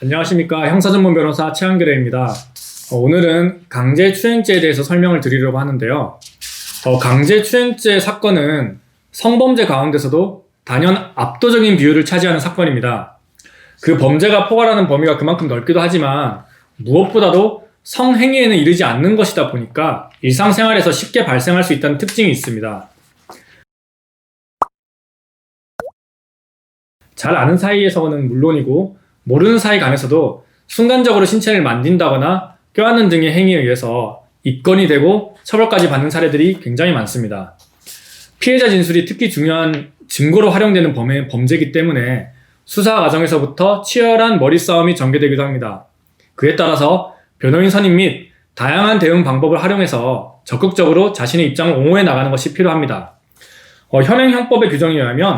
안녕하십니까. 형사전문 변호사 최한결입니다. 오늘은 강제추행죄에 대해서 설명을 드리려고 하는데요. 강제추행죄 사건은 성범죄 가운데서도 단연 압도적인 비율을 차지하는 사건입니다. 그 범죄가 포괄하는 범위가 그만큼 넓기도 하지만 무엇보다도 성행위에는 이르지 않는 것이다 보니까 일상생활에서 쉽게 발생할 수 있다는 특징이 있습니다. 잘 아는 사이에서는 물론이고 모르는 사이 간에서도 순간적으로 신체를 만진다거나 껴안는 등의 행위에 의해서 입건이 되고 처벌까지 받는 사례들이 굉장히 많습니다. 피해자 진술이 특히 중요한 증거로 활용되는 범죄이기 때문에 수사 과정에서부터 치열한 머리싸움이 전개되기도 합니다. 그에 따라서 변호인 선임 및 다양한 대응 방법을 활용해서 적극적으로 자신의 입장을 옹호해 나가는 것이 필요합니다. 현행 형법의 규정에 의하면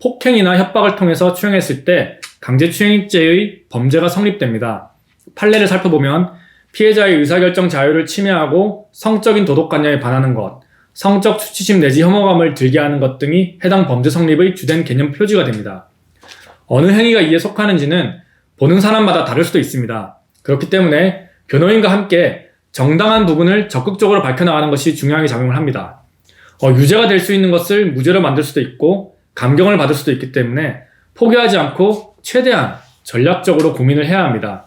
폭행이나 협박을 통해서 추행했을 때 강제추행죄의 범죄가 성립됩니다. 판례를 살펴보면 피해자의 의사결정 자유를 침해하고 성적인 도덕관념에 반하는 것, 성적 수치심 내지 혐오감을 들게 하는 것 등이 해당 범죄 성립의 주된 개념 표지가 됩니다. 어느 행위가 이에 속하는지는 보는 사람마다 다를 수도 있습니다. 그렇기 때문에 변호인과 함께 정당한 부분을 적극적으로 밝혀나가는 것이 중요하게 작용을 합니다. 유죄가 될 수 있는 것을 무죄로 만들 수도 있고 감경을 받을 수도 있기 때문에 포기하지 않고 최대한 전략적으로 고민을 해야 합니다.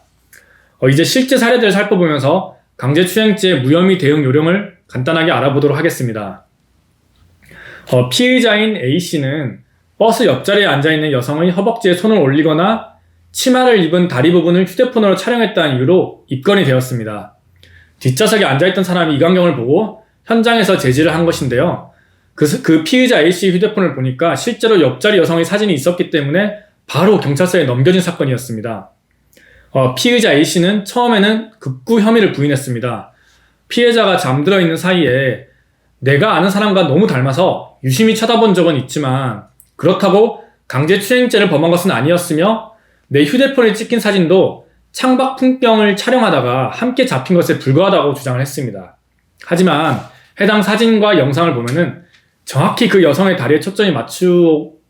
이제 실제 사례들을 살펴보면서 강제추행죄 무혐의 대응 요령을 간단하게 알아보도록 하겠습니다. 피의자인 A씨는 버스 옆자리에 앉아있는 여성의 허벅지에 손을 올리거나 치마를 입은 다리 부분을 휴대폰으로 촬영했다는 이유로 입건이 되었습니다. 뒷좌석에 앉아있던 사람이 이 광경을 보고 현장에서 제지를 한 것인데요. 그 피의자 A씨 휴대폰을 보니까 실제로 옆자리 여성의 사진이 있었기 때문에 바로 경찰서에 넘겨진 사건이었습니다. 피의자 A씨는 처음에는 극구 혐의를 부인했습니다. 피해자가 잠들어 있는 사이에 내가 아는 사람과 너무 닮아서 유심히 쳐다본 적은 있지만 그렇다고 강제추행죄를 범한 것은 아니었으며 내 휴대폰에 찍힌 사진도 창밖 풍경을 촬영하다가 함께 잡힌 것에 불과하다고 주장을 했습니다. 하지만 해당 사진과 영상을 보면은 정확히 그 여성의 다리에 초점이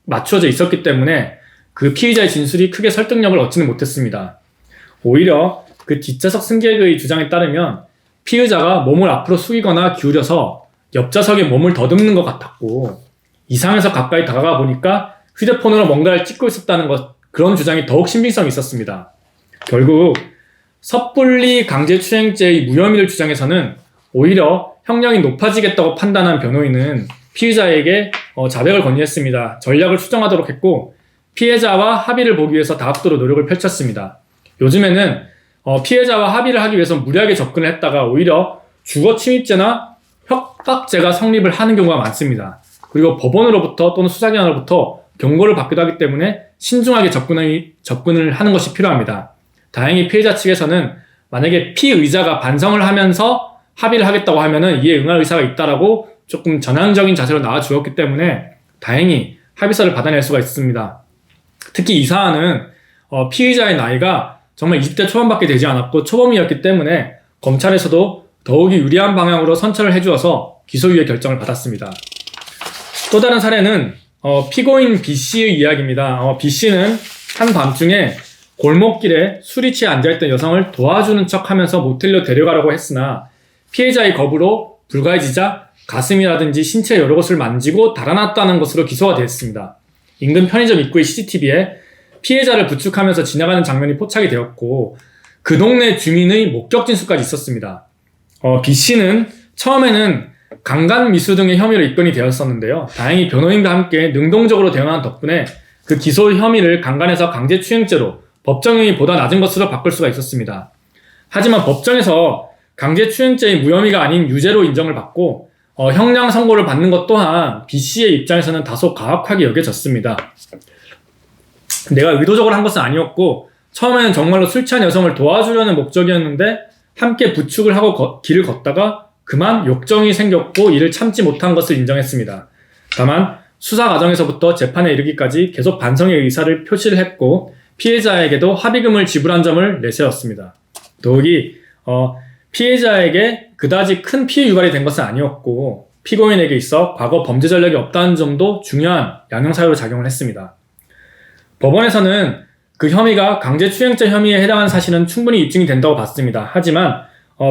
맞추어져 있었기 때문에 그 피의자의 진술이 크게 설득력을 얻지는 못했습니다. 오히려 그 뒷좌석 승객의 주장에 따르면 피의자가 몸을 앞으로 숙이거나 기울여서 옆좌석에 몸을 더듬는 것 같았고 이상해서 가까이 다가가 보니까 휴대폰으로 뭔가를 찍고 있었다는 그런 주장이 더욱 신빙성이 있었습니다. 결국 섣불리 강제추행죄의 무혐의를 주장해서는 오히려 형량이 높아지겠다고 판단한 변호인은 피의자에게 자백을 권유했습니다. 전략을 수정하도록 했고 피해자와 합의를 보기 위해서 다합도로 노력을 펼쳤습니다. 요즘에는 피해자와 합의를 하기 위해서 무리하게 접근을 했다가 오히려 주거침입죄나 협박죄가 성립을 하는 경우가 많습니다. 그리고 법원으로부터 또는 수사기관으로부터 경고를 받기도 하기 때문에 신중하게 접근을 하는 것이 필요합니다. 다행히 피해자 측에서는 만약에 피의자가 반성을 하면서 합의를 하겠다고 하면은 이에 응할 의사가 있다라고 조금 전향적인 자세로 나와주었기 때문에 다행히 합의서를 받아낼 수가 있습니다. 특히 이 사안은 피의자의 나이가 정말 20대 초반밖에 되지 않았고 초범이었기 때문에 검찰에서도 더욱이 유리한 방향으로 선처를 해주어서 기소유예 결정을 받았습니다. 또 다른 사례는 피고인 B씨의 이야기입니다. B씨는 한밤중에 골목길에 술이 취해 앉아있던 여성을 도와주는 척하면서 모텔로 데려가려고 했으나 피해자의 거부로 불가해지자 가슴이라든지 신체 여러 곳을 만지고 달아났다는 것으로 기소가 되었습니다. 인근 편의점 입구의 CCTV에 피해자를 부축하면서 지나가는 장면이 포착이 되었고 그 동네 주민의 목격 진술까지 있었습니다. B씨는 처음에는 강간미수 등의 혐의로 입건이 되었었는데요. 다행히 변호인과 함께 능동적으로 대응한 덕분에 그 기소 혐의를 강간해서 강제추행죄로 법정형이 보다 낮은 것으로 바꿀 수가 있었습니다. 하지만 법정에서 강제추행죄의 무혐의가 아닌 유죄로 인정을 받고 형량 선고를 받는 것 또한 B씨의 입장에서는 다소 가혹하게 여겨졌습니다. 내가 의도적으로 한 것은 아니었고 처음에는 정말로 술 취한 여성을 도와주려는 목적이었는데 함께 부축을 하고 길을 걷다가 그만 욕정이 생겼고 이를 참지 못한 것을 인정했습니다. 다만 수사 과정에서부터 재판에 이르기까지 계속 반성의 의사를 표시를 했고 피해자에게도 합의금을 지불한 점을 내세웠습니다. 더욱이 피해자에게 그다지 큰 피해 유발이 된 것은 아니었고 피고인에게 있어 과거 범죄 전력이 없다는 점도 중요한 양형사유로 작용을 했습니다. 법원에서는 그 혐의가 강제추행죄 혐의에 해당하는 사실은 충분히 입증이 된다고 봤습니다. 하지만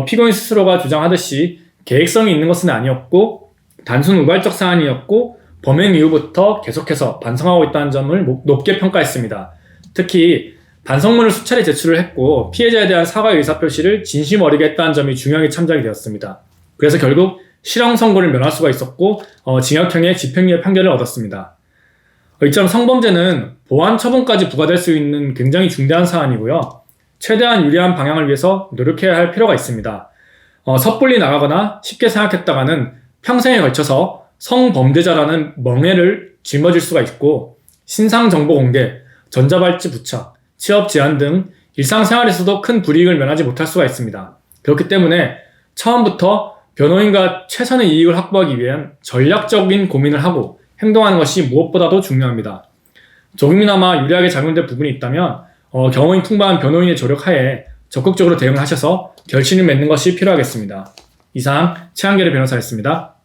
피고인 스스로가 주장하듯이 계획성이 있는 것은 아니었고 단순 우발적 사안이었고 범행 이후부터 계속해서 반성하고 있다는 점을 높게 평가했습니다. 특히 반성문을 수차례 제출을 했고 피해자에 대한 사과의 의사표시를 진심 어리게 했다는 점이 중요하게 참작이 되었습니다. 그래서 결국 실형 선고를 면할 수가 있었고 징역형의 집행유예 판결을 얻었습니다. 이처럼 성범죄는 보완 처분까지 부과될 수 있는 굉장히 중대한 사안이고요. 최대한 유리한 방향을 위해서 노력해야 할 필요가 있습니다. 섣불리 나가거나 쉽게 생각했다가는 평생에 걸쳐서 성범죄자라는 멍해를 짊어질 수가 있고 신상정보 공개, 전자발찌 부착, 취업 제한 등 일상생활에서도 큰 불이익을 면하지 못할 수가 있습니다. 그렇기 때문에 처음부터 변호인과 최선의 이익을 확보하기 위한 전략적인 고민을 하고 행동하는 것이 무엇보다도 중요합니다. 조금이나마 유리하게 작용될 부분이 있다면 경험이 풍부한 변호인의 조력하에 적극적으로 대응을 하셔서 결실을 맺는 것이 필요하겠습니다. 이상 최한결의 변호사였습니다.